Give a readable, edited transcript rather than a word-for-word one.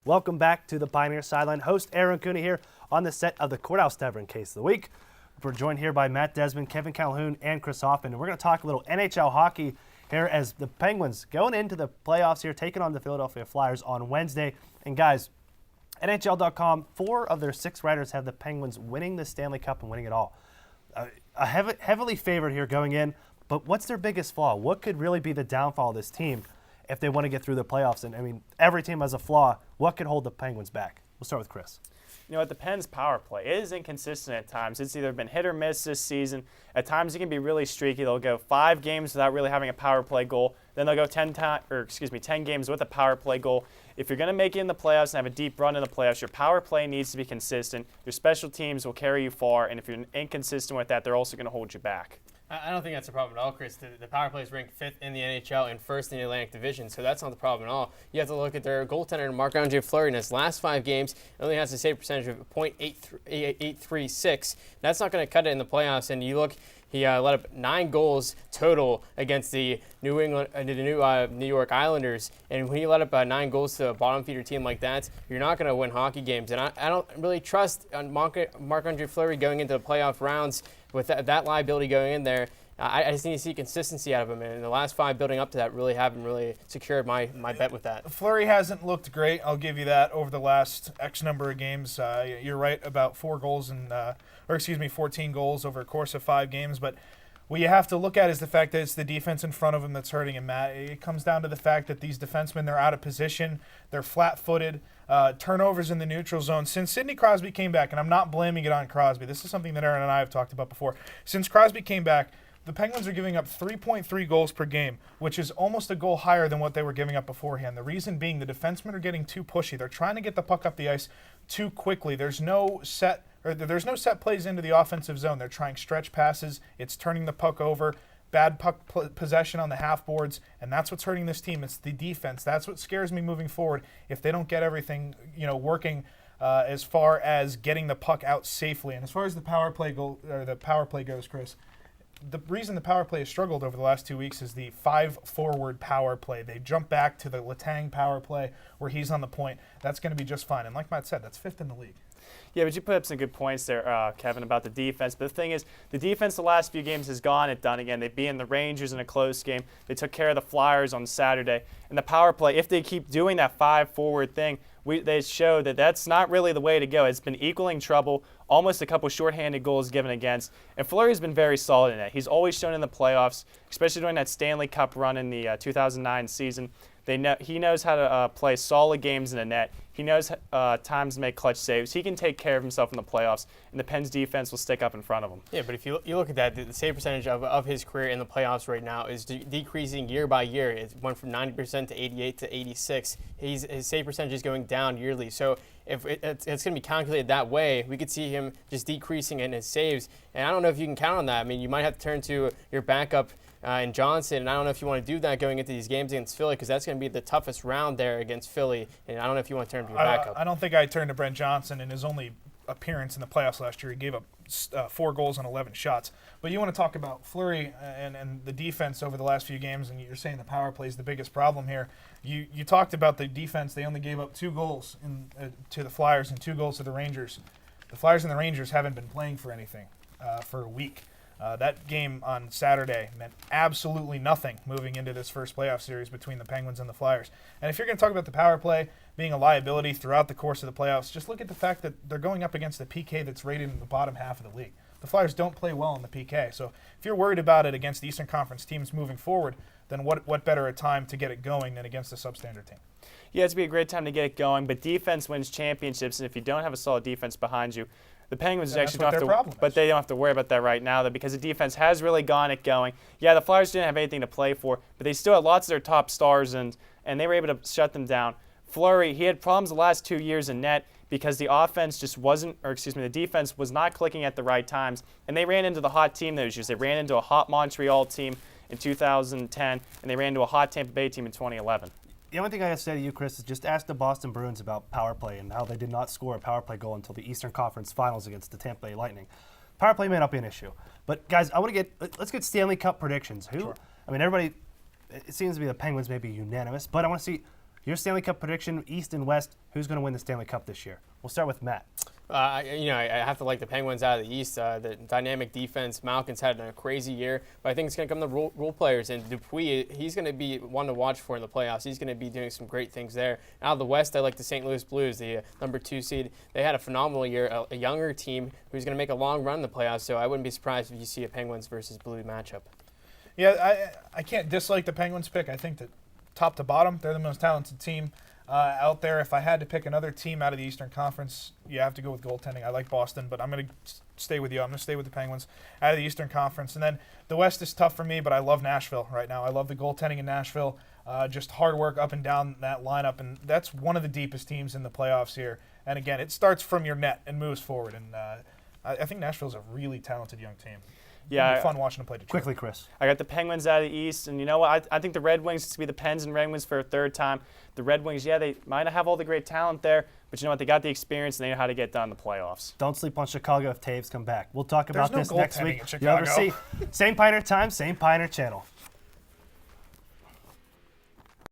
Welcome back to the Pioneer Sideline. Host Aaron Cooney here on the set of the Courthouse Tavern Case of the Week. We're joined here by Matt Desmond, Kevin Calhoun, and Chris Hoffman. And we're going to talk a little NHL hockey here as the Penguins going into the playoffs here, taking on the Philadelphia Flyers on Wednesday. And guys, NHL.com, 4 of their 6 writers have the Penguins winning the Stanley Cup and winning it all. Heavily favored here going in, but what's their biggest flaw? What could really be the downfall of this team if they want to get through the playoffs? And I mean, every team has a flaw. What could hold the Penguins back? We'll start with Chris. You know, it depends. Power play. It is inconsistent at times. It's either been hit or miss this season. At times it can be really streaky. They'll go 5 games without really having a power play goal. Then they'll go 10 games with a power play goal. If you're going to make it in the playoffs and have a deep run in the playoffs, your power play needs to be consistent. Your special teams will carry you far, and if you're inconsistent with that, they're also going to hold you back. I don't think that's a problem at all, Chris. The power play is ranked 5th in the NHL and 1st in the Atlantic Division, so that's not the problem at all. You have to look at their goaltender, Marc-Andre Fleury. In his last 5 games, he only has a save percentage of .836. That's not going to cut it in the playoffs. And you look, he let up 9 goals total against the New York Islanders. And when you let up 9 goals to a bottom feeder team like that, you're not going to win hockey games. And I don't really trust Marc-Andre Fleury going into the playoff rounds with that liability going in there. I just need to see consistency out of him, and in the last 5 building up to that really haven't really secured my bet with that. Fleury hasn't looked great, I'll give you that, over the last X number of games. You're right about 14 goals over a course of 5 games, but what you have to look at is the fact that it's the defense in front of him that's hurting him, Matt. It comes down to the fact that these defensemen, they're out of position, they're flat-footed, turnovers in the neutral zone. Since Sidney Crosby came back, and I'm not blaming it on Crosby, this is something that Aaron and I have talked about before. Since Crosby came back, the Penguins are giving up 3.3 goals per game, which is almost a goal higher than what they were giving up beforehand. The reason being the defensemen are getting too pushy. They're trying to get the puck up the ice too quickly. There's no set plays into the offensive zone. They're trying stretch passes. It's turning the puck over. Bad puck possession on the half boards, and that's what's hurting this team. It's the defense. That's what scares me moving forward. If they don't get everything, working as far as getting the puck out safely, and as far as the power play goes, Chris, the reason the power play has struggled over the last 2 weeks is the 5-forward power play. They jump back to the Letang power play where he's on the point. That's going to be just fine. And like Matt said, that's 5th in the league. Yeah, but you put up some good points there, Kevin, about the defense. But the thing is, the defense the last few games has gone and done again. They beat the Rangers in a close game. They took care of the Flyers on Saturday. And the power play, if they keep doing that 5-forward thing, they show that that's not really the way to go. It's been equaling trouble, almost a couple shorthanded goals given against. And Fleury's been very solid in that. He's always shown in the playoffs, especially during that Stanley Cup run in the 2009 season. He knows how to play solid games in the net. He knows times to make clutch saves. He can take care of himself in the playoffs, and the Pens defense will stick up in front of him. Yeah, but if you look at that, the save percentage of his career in the playoffs right now is decreasing year by year. It went from 90% to 88 to 86. His save percentage is going down yearly. So if it's going to be calculated that way, we could see him just decreasing in his saves. And I don't know if you can count on that. I mean, you might have to turn to your backup in Johnson, and I don't know if you want to do that going into these games against Philly, because that's going to be the toughest round there against Philly, and I don't know if you want to turn to your backup. I don't think I'd turn to Brent Johnson in his only appearance in the playoffs last year. He gave up 4 goals on 11 shots. But you want to talk about Fleury and the defense over the last few games, and you're saying the power play is the biggest problem here. You talked about the defense. They only gave up 2 goals to the Flyers and 2 goals to the Rangers. The Flyers and the Rangers haven't been playing for anything for a week. That game on Saturday meant absolutely nothing moving into this first playoff series between the Penguins and the Flyers. And if you're going to talk about the power play being a liability throughout the course of the playoffs, just look at the fact that they're going up against the PK that's rated in the bottom half of the league. The Flyers don't play well in the PK. So if you're worried about it against Eastern Conference teams moving forward, then what better a time to get it going than against a substandard team? Yeah, it's going to be a great time to get it going, but defense wins championships, and if you don't have a solid defense behind you, the Penguins actually don't have to, but they don't have to worry about that right now, because the defense has really gone it going. Yeah, the Flyers didn't have anything to play for, but they still had lots of their top stars, and they were able to shut them down. Fleury, he had problems the last 2 years in net because the offense just wasn't, the defense was not clicking at the right times, and they ran into the hot team those years. They ran into a hot Montreal team in 2010, and they ran into a hot Tampa Bay team in 2011. The only thing I have to say to you, Chris, is just ask the Boston Bruins about power play and how they did not score a power play goal until the Eastern Conference Finals against the Tampa Bay Lightning. Power play may not be an issue. But, guys, let's get Stanley Cup predictions. Sure. I mean, everybody, it seems to be the Penguins may be unanimous, but I want to see Your Stanley Cup prediction, East and West, who's going to win the Stanley Cup this year? We'll start with Matt. I have to like the Penguins out of the East. The dynamic defense. Malkin's had a crazy year, but I think it's going to come to role players. And Dupuis, he's going to be one to watch for in the playoffs. He's going to be doing some great things there. Out of the West, I like the St. Louis Blues, the number 2 seed. They had a phenomenal year, a younger team who's going to make a long run in the playoffs. So I wouldn't be surprised if you see a Penguins versus Blue matchup. Yeah, I can't dislike the Penguins pick. I think that top to bottom, they're the most talented team out there. If I had to pick another team out of the Eastern Conference, you have to go with goaltending. I like Boston, but I'm going to stay with you. I'm going to stay with the Penguins out of the Eastern Conference. And then the West is tough for me, but I love Nashville right now. I love the goaltending in Nashville. Just hard work up and down that lineup, and that's one of the deepest teams in the playoffs here. And again, it starts from your net and moves forward. And I think Nashville's a really talented young team. Yeah, It'll be fun watching them play Detroit. Quickly, Chris. I got the Penguins out of the East, and you know what? I think the Red Wings to be the Pens and Red Wings for a third time. The Red Wings, yeah, they might not have all the great talent there, but you know what? They got the experience and they know how to get done in the playoffs. Don't sleep on Chicago if Taves come back. We'll talk about no this next goaltending week. in Chicago. You'll ever see. Same Pioneer time, same Pioneer channel.